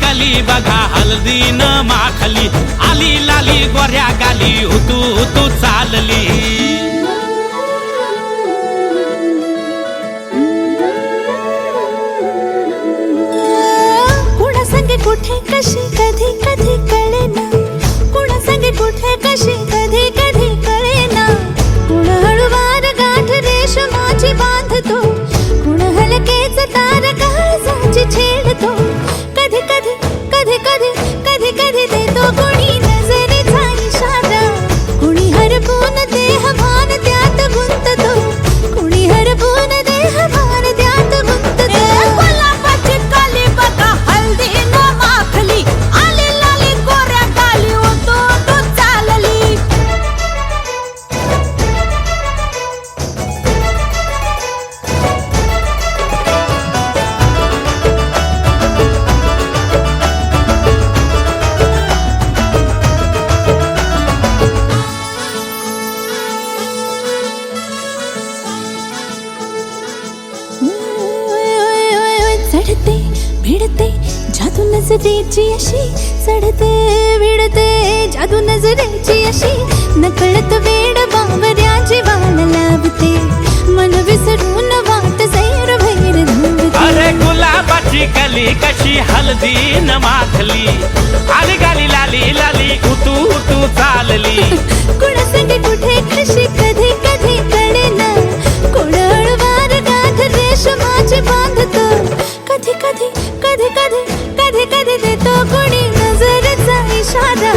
कली बघा हल्दी न माखली, आली लाली गोऱ्या गाली, उतू उतू चालली। कुणा संगे कुठे कशी कधी कधी कळेना, कुणा संगे कुठे कशी कधी कधी कळेना। कुण हळूवार गाठ रेशमाची बांधतो, कुण हलकेच तार काळजाची छेडतो। कधी कधी कधी कधी कधी कधी देतो कोणी नजरेचा इशारा, कुणी हरपून देह भान त्यात गुंततो, कुणी हरपून देह भान त्यात गुंततो। गुलाबाची कली बघा हल्दी न माखली, आली लाली गोऱ्या गाली, उतू उतू चालली। चढते भिडते जादू नजरेची अशी, चढते भिडते जादू नजरेची अशी, नकळत वेड बावऱ्याची वाल लावते, मन विसरून वाट सैर भैर धावते। अरे गुलाबाची कली कशी हल्दी न माखली, आली गाली लाली लाली, उतू उतू चालली। कुणा संगे कुठे कशी कधी कधी कळेना, कुण हळूवार गाठ रेशमाची बांधतो। कधी कधी कधी कधी कधी कधी देतो कुणी नजरेचा इशारा,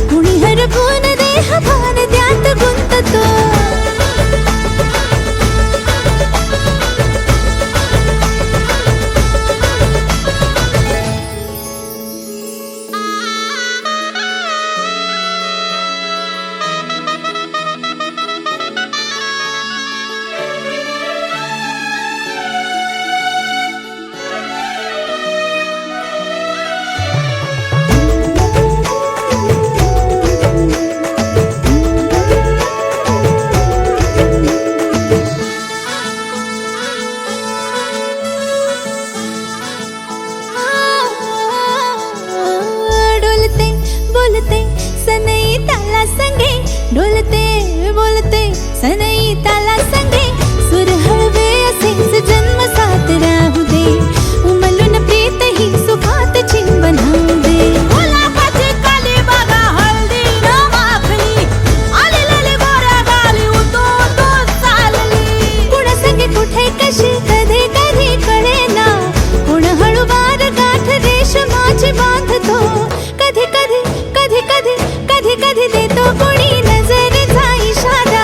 कुणी हरपून देह भान त्यात गुंततो। बोलते सनई ताला संगे, डोलते बोलते सनई ताला संगे, सुर हळवे असेच जन्म साथ राहू दे, उमलून प्रीत ही सुखात चिंबन होऊ दे। गुलाबाची कली बघा हल्दी न माखली, आली लाली गोऱ्या गाली, उतू उतू चालली। कुणा संगे कुठे कशी कधी कधी कळेना, कुण हळूवार गाठ रेशमाची बांधतो। कधी कधी कधी कधी कधी कधी देतो कोणी नजरेचा इशारा,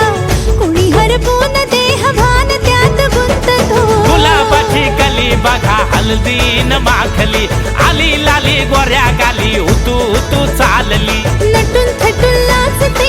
कुणी हरपून देह भान त्यात गुंततो। गुलाबाची कली बघा हल्दी न माखली, आली लाली गोऱ्या गाली, उतू उतू चालली। नटून थटून लाजते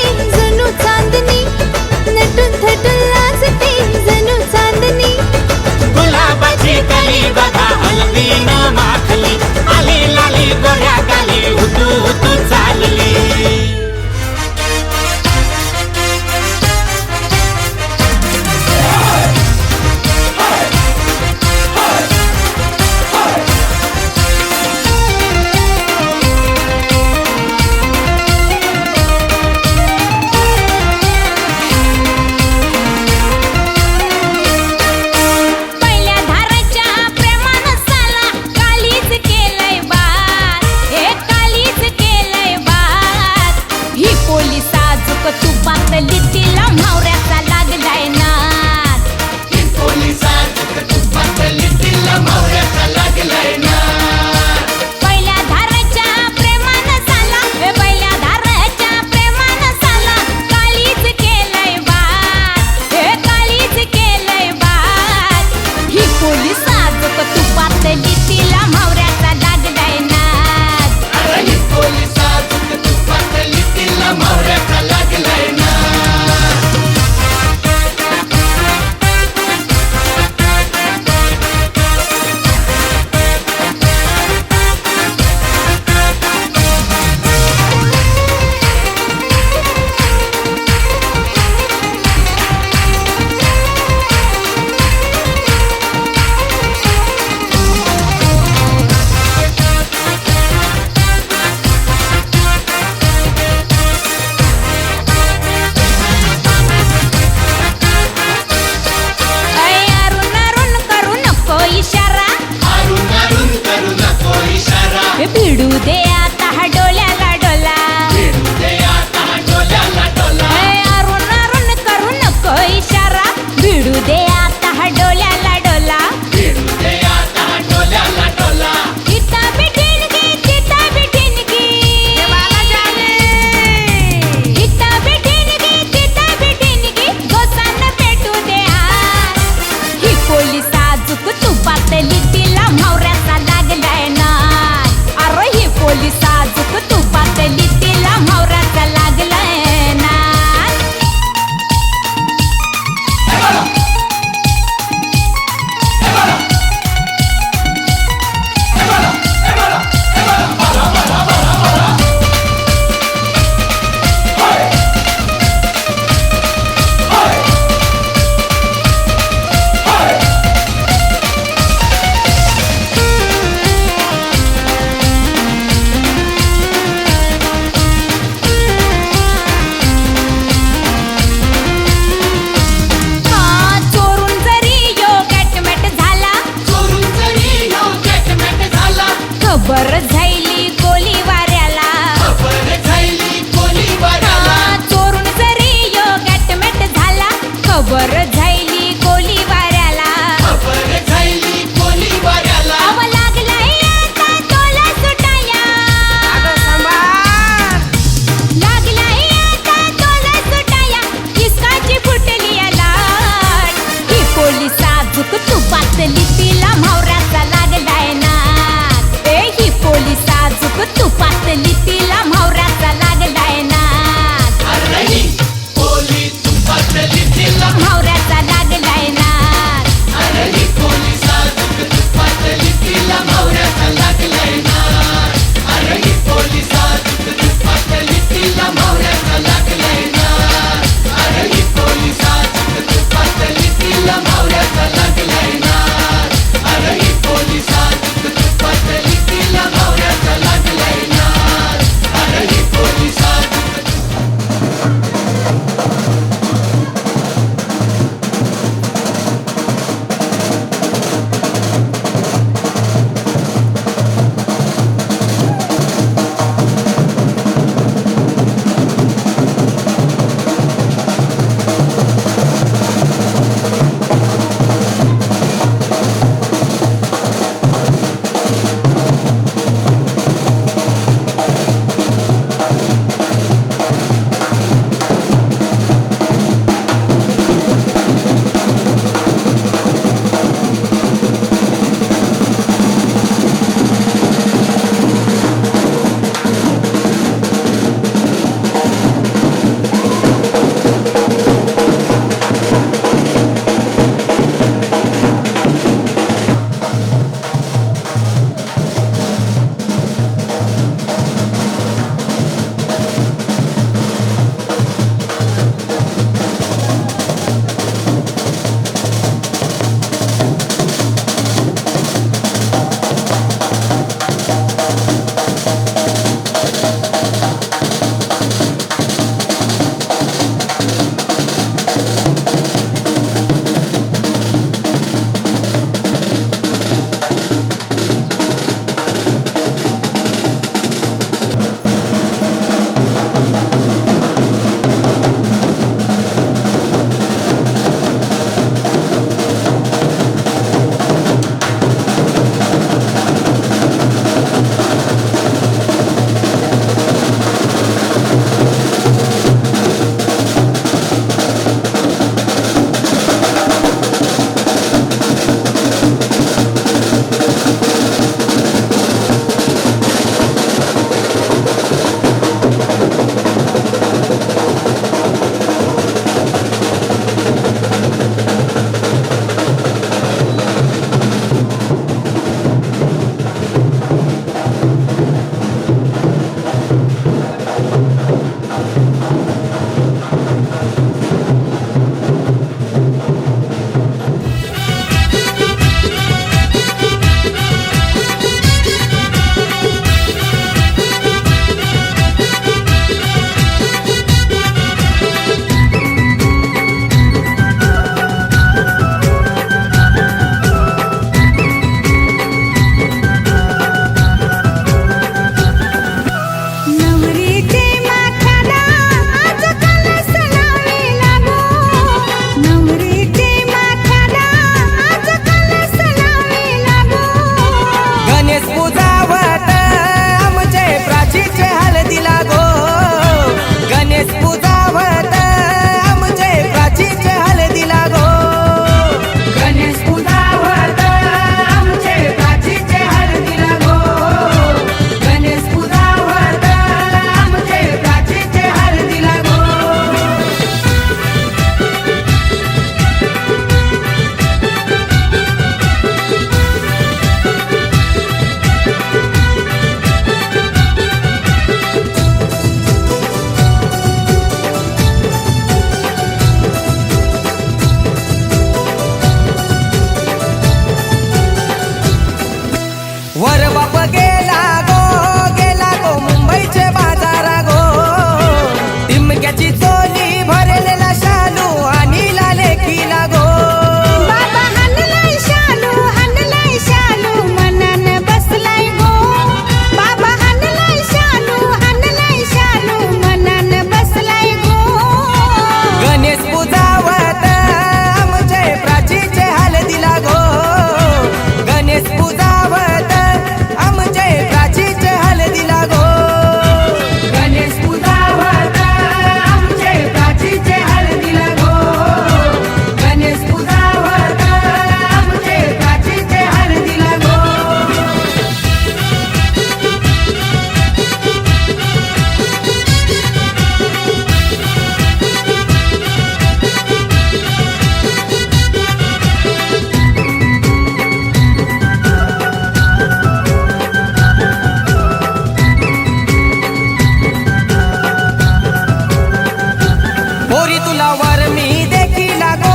फुलावर मी देखिला गो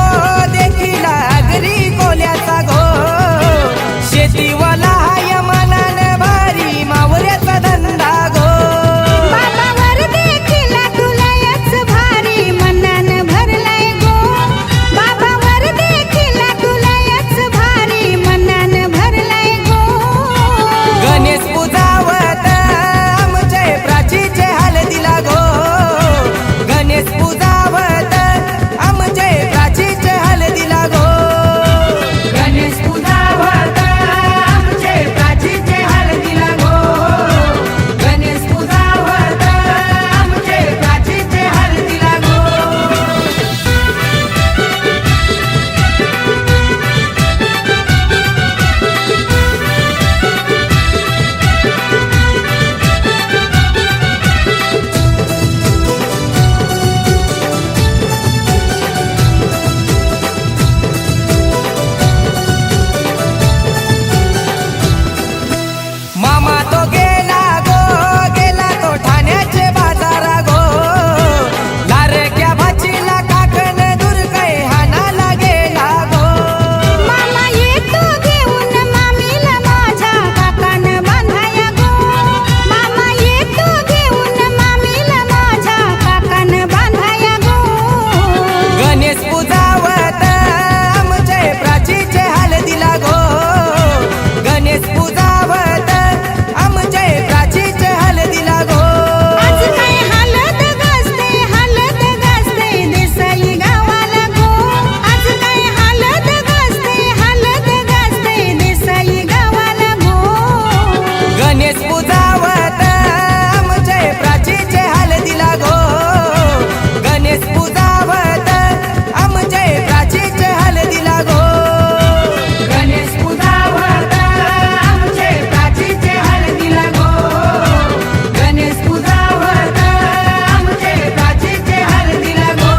देखिला घरी कोल्याचा गो शेतीवाला हाय मनान भारी मावऱ्याचा धंदा गो बाबावर देखिला तुलायच भारी मनान भरलाय गो बाबावर देखिला तुलायच भारी मनान भरलाय गो गणेश पूजावत आमचे प्राचीचे हळदीला गो गणेश पूजावत आमचे प्राचीचे हळदीला गो गणेश पूजावत आमचे प्राचीचे हळदीला गो गणेश पूजावत आमचे प्राचीचे हळदीला गो मामा तो गेला तो ठाण्याचे बाजारा गो लारक्या भाचीला काकण दूर काय हानाला गेला गो मामा येतो घेऊन मामीला माझ्या काकान बांधाया गो मामा येतो घेऊन मामीला माझ्या काकान बांधाया गो गणेश पूजावत आमचे प्राचीचे हळदीला गो गणेश पूजावत आमचे प्राचीचे हळदीला गो आज काय हालत गाजते देसाई गावाला गो आज काय हालत गाजते देसाई गावाला गो गणेश पूजावत आमचे प्राचीचे हळदीला गो गणेश पूजावत आमचे प्राचीचे हळदीला गो गणेश पूजावत आमचे प्राचीचे हळदीला गो गणेश पूजावत आमचे प्राचीचे हळदीला गो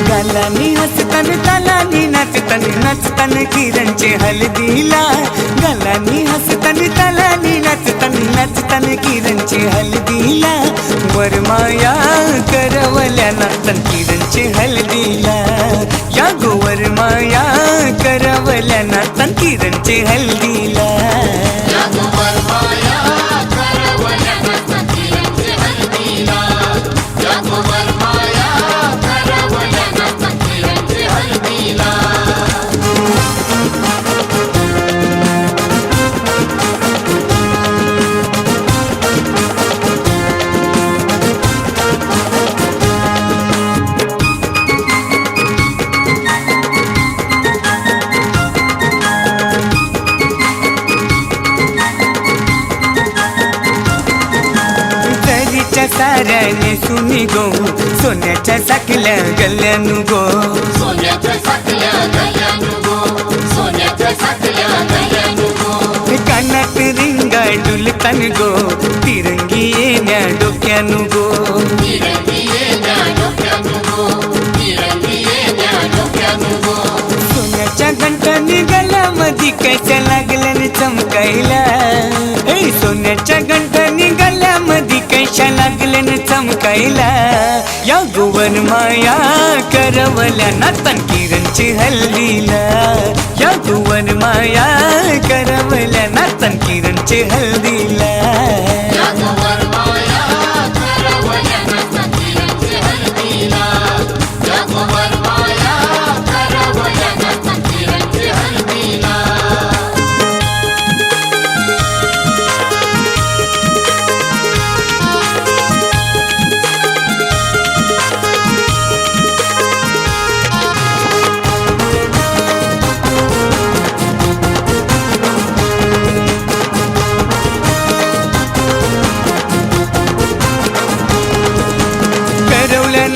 गालानी हसतन तालानी नाचतन नाचतन किरणचे हळदीला गालानी हसतन तालानी नाचतन नाचतन किरणचे हळदीला वरमाया करवल्या नाचतन किरणचे हळदीला या गो वरमाया करवल्या नाचतन किरणचे हळदीला साऱ्याने सुनी गो सोन्याच्या साखल्या गल्ल्यानु गो कानात रिंगा डुलतान गो तिरंगी येण्या डोक्यानु गो सोन्याच्या घंटाने गळ्यामध्ये कैच्या लागल्याने चमकायला सोन्याच्या घंटाने गळ्यामध्ये कैच्या लागल्याने चमकायला या गोवन माया करवल्या नातन किरणची हल्दीला या गोवन माया करवल्या नातन किरणची हल्दीला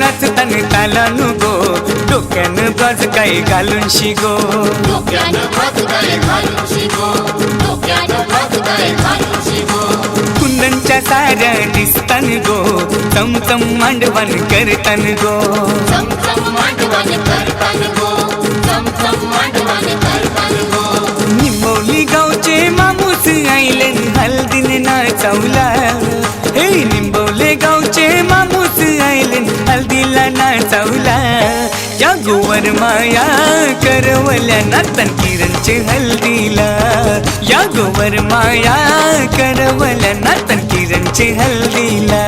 नाचताना तालानु गो डोक्यानं बाज काय घालून शिगो डोक्यानं बाज काय घालून शिगो डोक्यानं बाज काय चमचम मांडवण करतन गो निंबोली गावचे मामूस आईले हल्दीन नाचवला हे निंबोले गावचे मामूस आईले हल्दीला नाचवला या गोवर माया करवल्या नातन किरणचे हल्दीला या गोवर माया करवल्या नातन किरणचे हल्दीला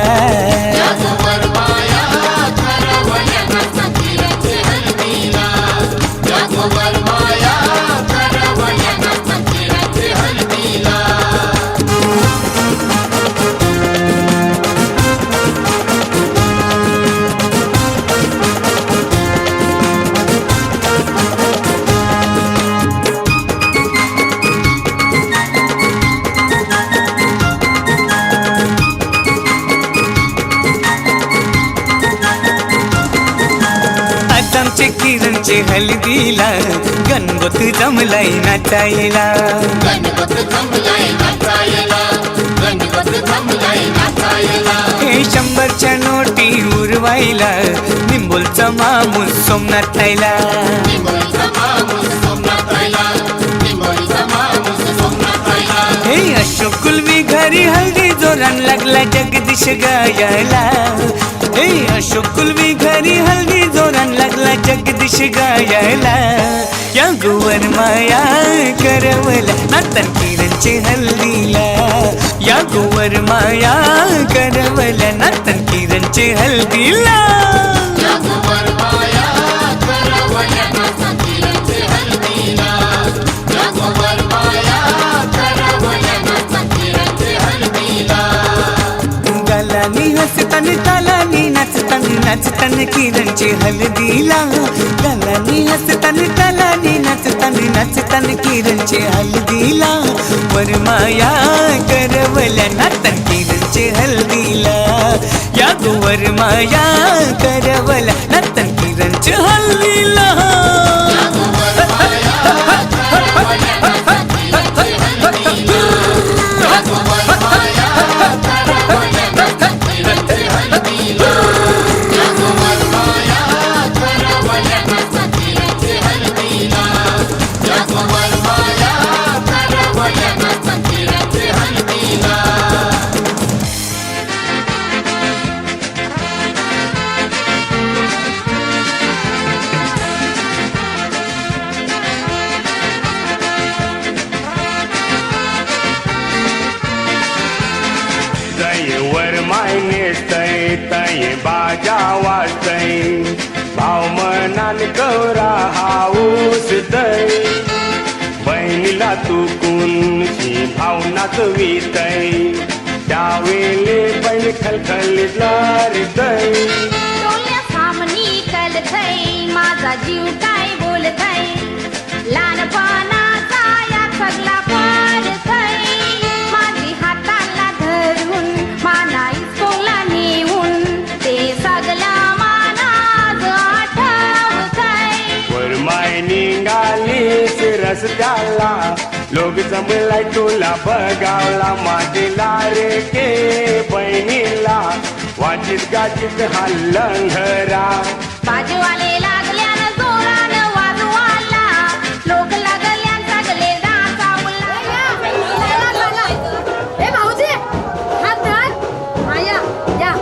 आमचे किरणचे हल्दीला गणगोत जमलाय नाचायला हे 100च्या नोटी उरवायला निंबोलचा मामूस सोमनाथायला हे अशोक कुलवी घरी हल्दी जोरान लागला जगदीश गायला हे अशोक कुलवी घरी हल्दी जोरान लागला जगदीश गायला या गोवर माया करवला नातन किरणचे हल्दीला या गोवर माया करवला नातन किरणचे हल्दीला गालानी हसतन तालानी नाचतन नाचतन किरणचे हल्दीला गालानी हसतन तालानी नाचतन नाचतन किरणचे हल्दीला वरमाया करवल्या नातन किरणचे हल्दीला या गोवर माया करवल्या नातन किरणचे हल्दीला बाजा वाजतय भाव मनान गौरा हाऊस दय बहिणीला तुकुनची भावनाच वितय त्यावेळे बहीण खलखलीत लारतय डोळ्या सामनी कलतय माझा जीव काय बोलतय लहानपणाचा या सगळा पडतय माझी हाताला धरून माना इस्कोला नेऊन ते सगळा मानाज आठवतय वरमाय निघालीस रस्त्याला लोक जमलाय तुला बघावला माझी लारे के बहिणीला वाचित गाचित हा लंघरा बाजूवाले लागल्यानं जोरानं वाजवाला लोक लागल्यान सगळे डासावला ए भाऊजी हात धर आया या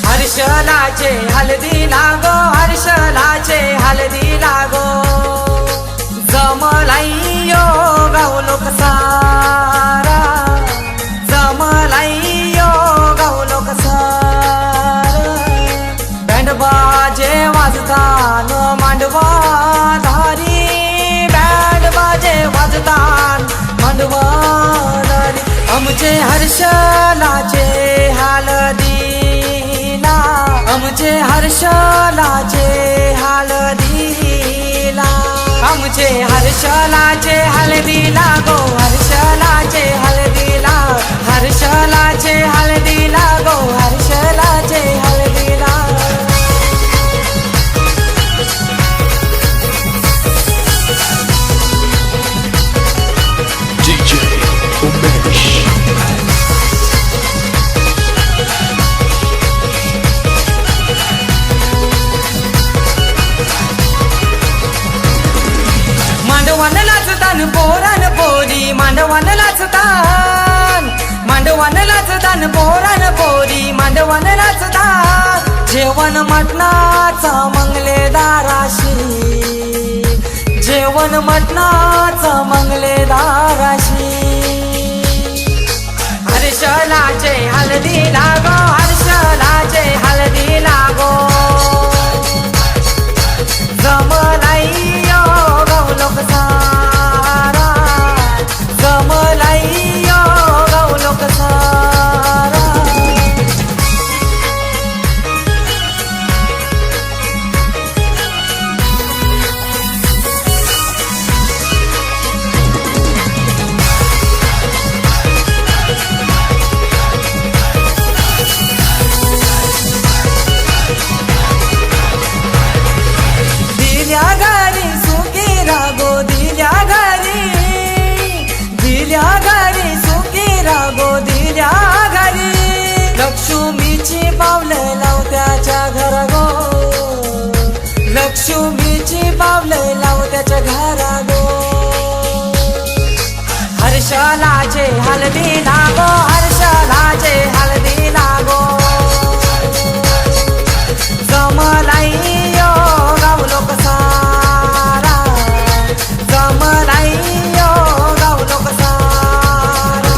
हर्षलाचे हलदी लागो हर्षलाचे हलदी लागो जमलाइयो गावलो कसारा जमलाइयो गावलो कसारा बँड बाजे वाजतान मांडवा धारी बँड बाजे वाजतान मांडवा धारी आमचे हर्षलाचे हलदीला आमचे हर्षलाचे हलदीला आमचे हर्षलाचे हलदीला गो हर्षलाचे हलदीला हर्षलाचे हलदीला गो हर्षलाचे हलदीला मांडवान नाचतान पोरान पोरी मांडवान नाचतान मांडवान नाचतान पोरान पोरी मांडवान नाचतान जेवण मटणाचा मंगलेदाराशी जेवण मटणाचा मंगलेदाराशी हर्षलाचे हलदी लागो हर्षलाचे हलदी लागो जमलाइयो गावलो कसारा जमलाइयो गावलो कसारा दिल्या घरी सुखी रागो दिल्या घरी सुखी रागो दिल्या घरी लक्ष्मीची पावले लावत्याच्या घर गो लक्ष्मीची पावले लावत्याच्या घरा गो हर्षलाचे हलदी लागो हर्षलाचे हलदी लागो जमलाइयो गावलो कसारा जमलाइयो गावलो कसारा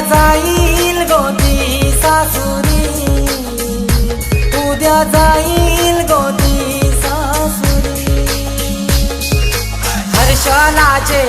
जाईल गोदी सासुरी, उद्या जाईल गोदी सासुरी. हर्षलाचे